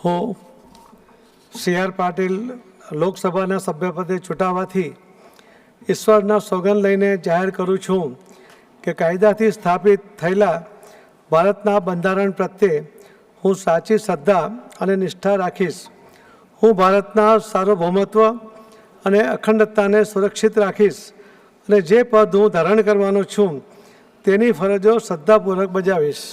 હું સી.આર. પાટીલ લોકસભાના સભ્યપદે ચૂંટાવાથી ઈશ્વરના સોગંદ લઈને જાહેર કરું છું કે કાયદાથી સ્થાપિત થયેલા ભારતના બંધારણ પ્રત્યે હું સાચી શ્રદ્ધા અને નિષ્ઠા રાખીશ. હું ભારતના સાર્વભૌમત્વ અને અખંડતાને સુરક્ષિત રાખીશ અને જે પદ હું ધારણ કરવાનો છું તેની ફરજો શ્રદ્ધાપૂર્વક બજાવીશ.